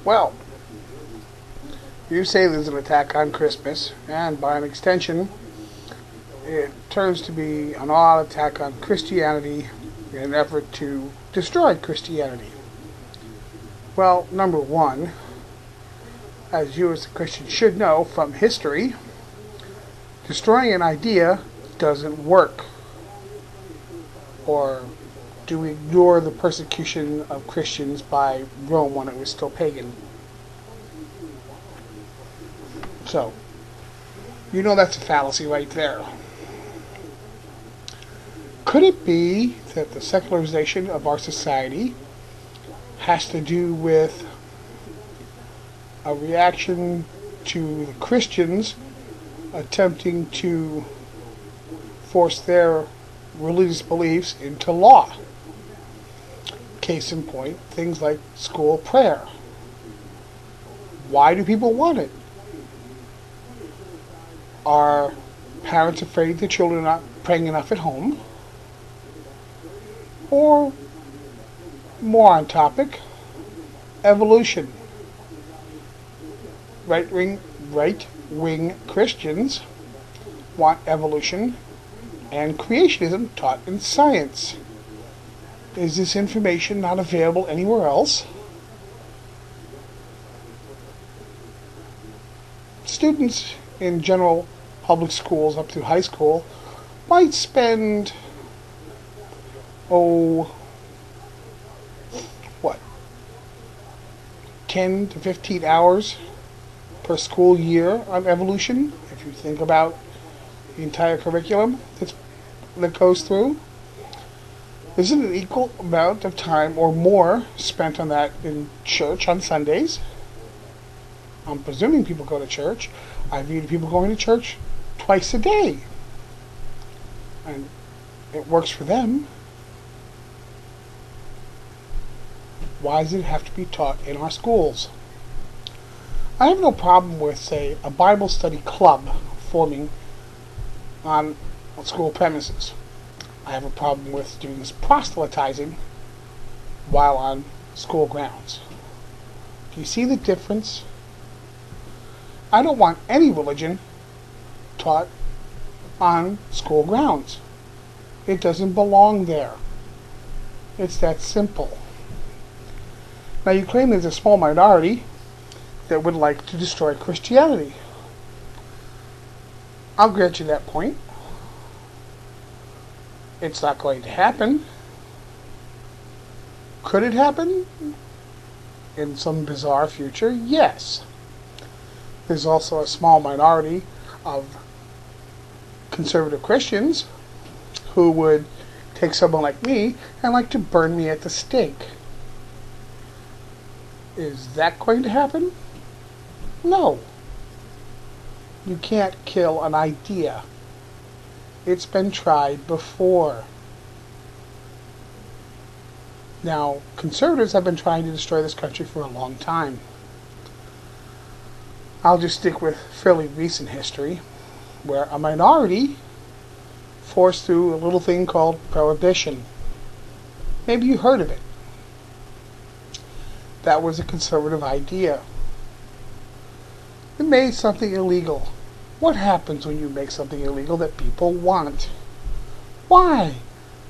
Well, you say there's an attack on Christmas, and by an extension, it turns to be an all-out attack on Christianity in an effort to destroy Christianity. Well, number one, as you as a Christian should know from history, destroying an idea doesn't work. Or do we ignore the persecution of Christians by Rome when it was still pagan? So, you know that's a fallacy right there. Could it be that the secularization of our society has to do with a reaction to the Christians attempting to force their religious beliefs into law? Case in point, things like school prayer. Why do people want it? Are parents afraid the children are not praying enough at home? Or, more on topic, evolution. Right-wing Christians want evolution and creationism taught in science. Is this information not available anywhere else? Students in general public schools up through high school might spend, 10 to 15 hours per school year on evolution, if you think about the entire curriculum that goes through. Isn't an equal amount of time or more spent on that in church on Sundays? I'm presuming people go to church. I've viewed people going to church twice a day. And it works for them. Why does it have to be taught in our schools? I have no problem with, say, a Bible study club forming on school premises. I have a problem with students proselytizing while on school grounds. Do you see the difference? I don't want any religion taught on school grounds. It doesn't belong there. It's that simple. Now you claim there's a small minority that would like to destroy Christianity. I'll grant you that point. It's not going to happen. Could it happen? In some bizarre future? Yes. There's also a small minority of conservative Christians who would take someone like me and like to burn me at the stake. Is that going to happen? No. You can't kill an idea. It's been tried before. Now, conservatives have been trying to destroy this country for a long time. I'll just stick with fairly recent history, where a minority forced through a little thing called prohibition. Maybe you heard of it. That was a conservative idea. It made something illegal. What happens when you make something illegal that people want? Why?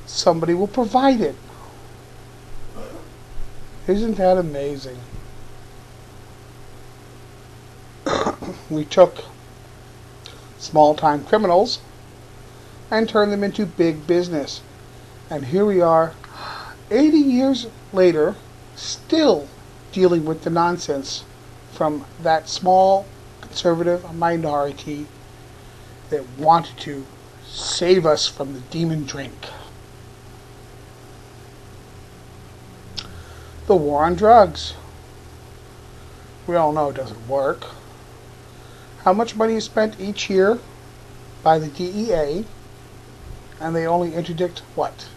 Somebody will provide it. Isn't that amazing? We took small-time criminals and turned them into big business. And here we are, 80 years later, still dealing with the nonsense from that small conservative minority that wanted to save us from the demon drink. The war on drugs. We all know it doesn't work. How much money is spent each year by the DEA, and they only interdict, what,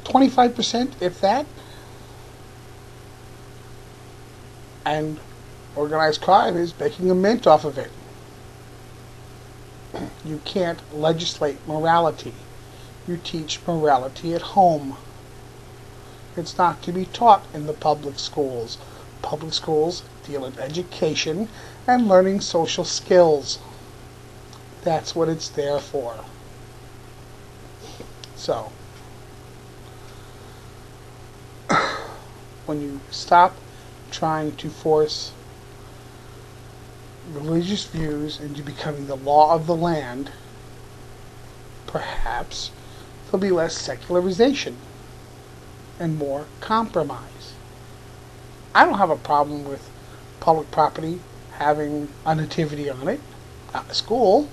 25%, if that? And organized crime is making a mint off of it. You can't legislate morality. You teach morality at home. It's not to be taught in the public schools. Public schools deal in education and learning social skills. That's what it's there for. So, when you stop trying to force religious views into becoming the law of the land, perhaps there'll be less secularization and more compromise. I don't have a problem with public property having a nativity on it, not a school.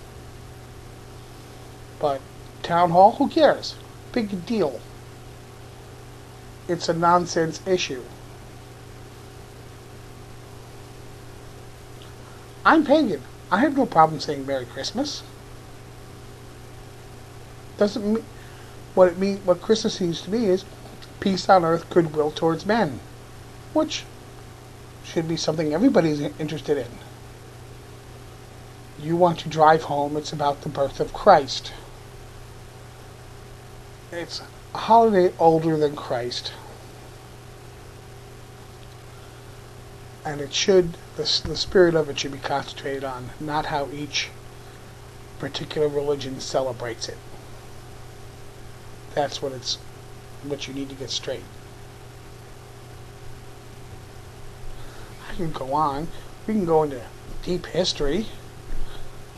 But town hall, who cares? Big deal. It's a nonsense issue. I'm pagan. I have no problem saying Merry Christmas. Doesn't mean what Christmas means to me is peace on earth, goodwill towards men, which should be something everybody's interested in. You want to drive home, it's about the birth of Christ. It's a holiday older than Christ. And it should, the spirit of it should be concentrated on, not how each particular religion celebrates it. That's what you need to get straight. I can go on. We can go into deep history.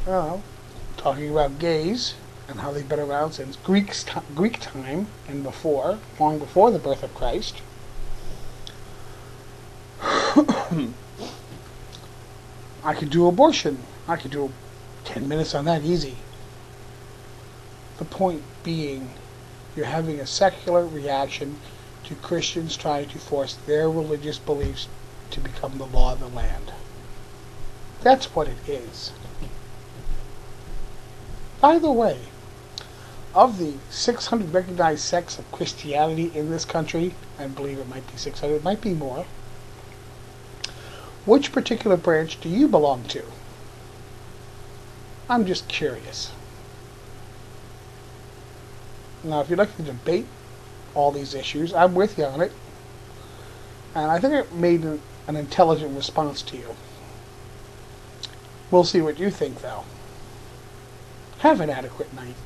Talking about gays and how they've been around since Greek time and before, long before the birth of Christ. I could do abortion. I could do 10 minutes on that easy. The point being, you're having a secular reaction to Christians trying to force their religious beliefs to become the law of the land. That's what it is. By the way, of the 600 recognized sects of Christianity in this country, I believe it might be 600, it might be more, which particular branch do you belong to? I'm just curious. Now, if you'd like to debate all these issues, I'm with you on it. And I think I made an intelligent response to you. We'll see what you think, though. Have an adequate night.